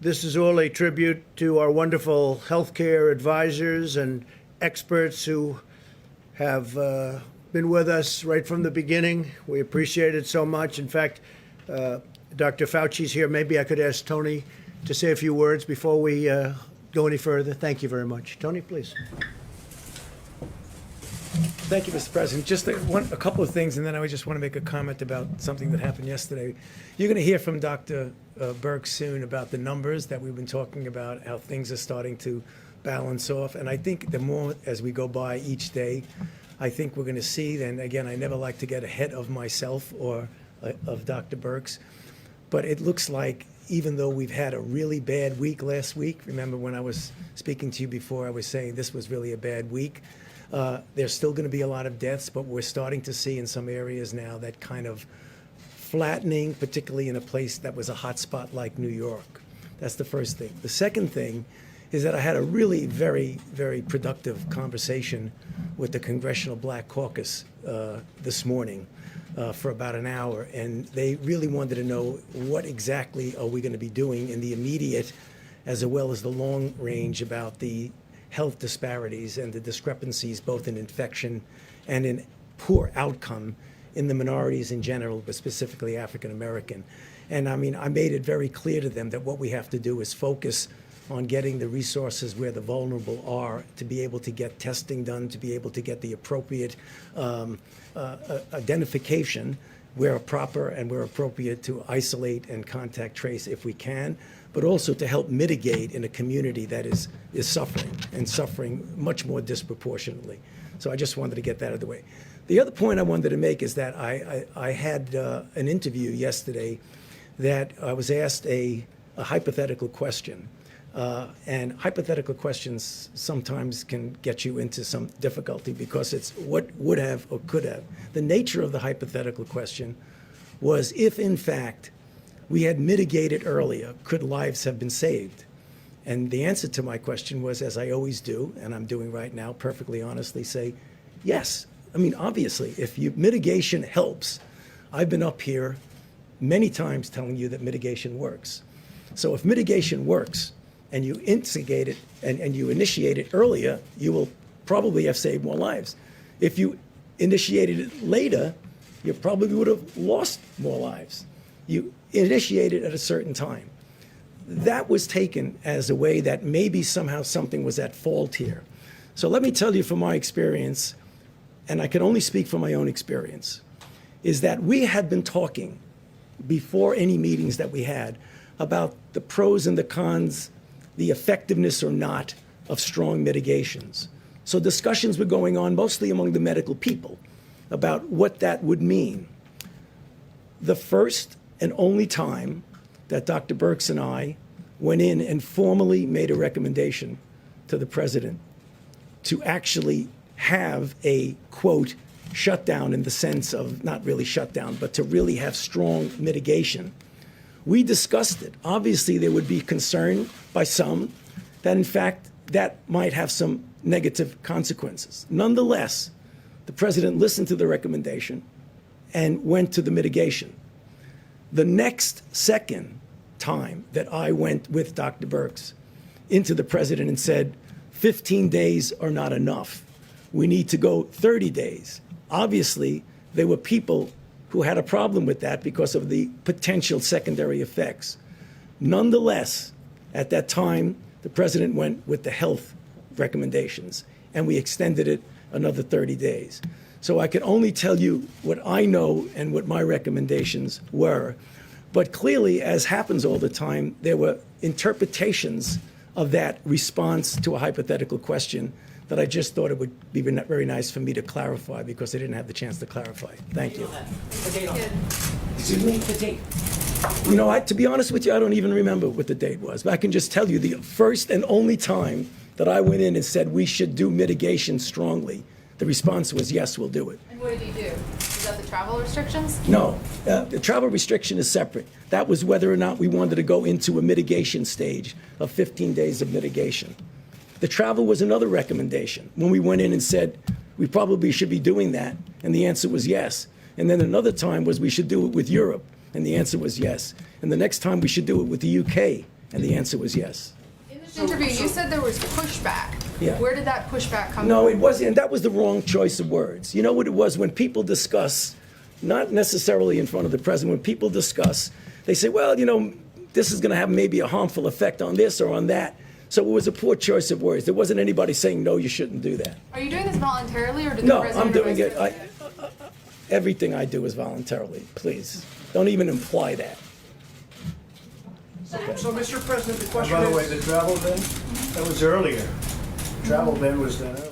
This is all a tribute to our wonderful healthcare advisors and experts who have been with us right from the beginning. We appreciate it so much. In fact, Dr. Fauci's here. Maybe I could ask Tony to say a few words before we go any further. Thank you very much. Tony, please. Thank you, Mr. President. Just a couple of things, and then I just want to make a comment about something that happened yesterday. You're going to hear from Dr. Birx soon about the numbers that we've been talking about, how things are starting to balance off. And I think the more as we go by each day, I think we're going to see, and again, I never like to get ahead of myself or of Dr. Birx, but it looks like even though we've had a really bad week last week, remember when I was speaking to you before, I was saying this was really a bad week. There's still going to be a lot of deaths, but we're starting to see in some areas now that kind of flattening, particularly in a place that was a hot spot like New York. That's the first thing. The second thing is that I had a really very, very productive conversation with the Congressional Black Caucus this morning for about an hour, and they really wanted to know what exactly are we going to be doing in the immediate as well as the long range about the health disparities and the discrepancies both in infection and in poor outcome in the minorities in general, but specifically African American. And I mean, I made it very clear to them that what we have to do is focus on getting the resources where the vulnerable are to be able to get testing done, to be able to get the appropriate identification where proper and where appropriate to isolate and contact trace if we can, but also to help mitigate in a community that is suffering and suffering much more disproportionately. So I just wanted to get that out of the way. The other point I wanted to make is that I had an interview yesterday that I was asked a hypothetical question. And hypothetical questions sometimes can get you into some difficulty because it's what would have or could have. The nature of the hypothetical question was if, in fact, we had mitigated earlier, could lives have been saved? And the answer to my question was, as I always do, and I'm doing right now, perfectly honestly, say, yes. I mean, obviously, if mitigation helps, I've been up here many times telling you that mitigation works. So if mitigation works, and you instigate it and you initiate it earlier, you will probably have saved more lives. If you initiated it later, you probably would have lost more lives. You initiated at a certain time. That was taken as a way that maybe somehow something was at fault here. So let me tell you from my experience, and I can only speak from my own experience, is that we had been talking before any meetings that we had about the pros and the cons, the effectiveness or not of strong mitigations. So discussions were going on mostly among the medical people about what that would mean. The first and only time that Dr. Birx and I went in and formally made a recommendation to the president to actually have a, quote, shutdown in the sense of not really shutdown, but to really have strong mitigation. We discussed it. Obviously, there would be concern by some that, in fact, that might have some negative consequences. Nonetheless, the president listened to the recommendation and went to the mitigation. The next second time that I went with Dr. Birx into the president and said, 15 days are not enough. We need to go 30 days. Obviously, there were people who had a problem with that because of the potential secondary effects. Nonetheless, at that time, the president went with the health recommendations, and we extended it another 30 days. So I can only tell you what I know and what my recommendations were. But clearly, as happens all the time, there were interpretations of that response to a hypothetical question that I just thought it would be very nice for me to clarify because I didn't have the chance to clarify. Thank you. The date on that. Excuse me? The date. You know, to be honest with you, I don't even remember what the date was. But I can just tell you the first and only time that I went in and said we should do mitigation strongly, the response was, yes, we'll do it. And what did he do? Is that the travel restrictions? No, the travel restriction is separate. That was whether or not we wanted to go into a mitigation stage of 15 days of mitigation. The travel was another recommendation. When we went in and said we probably should be doing that, and the answer was yes. And then another time was we should do it with Europe, and the answer was yes. And the next time we should do it with the UK, And the answer was yes. In this interview, you said there was pushback. Yeah. Where did that pushback come No, from? it wasn't. And that was the wrong choice of words. You know what it was? When people discuss, not necessarily in front of the president, when people discuss, they say, well, you know, this is going to have maybe a harmful effect on this or on that. So it was a poor choice of words. There wasn't anybody saying, no, you shouldn't do that. Are you doing this voluntarily, or did No, the president I'm doing it. arrest you? Everything I do is voluntarily. Please, don't even imply that. So, Mr. President, the question By the way, is, the travel ban, that was earlier. Travel ban was done earlier.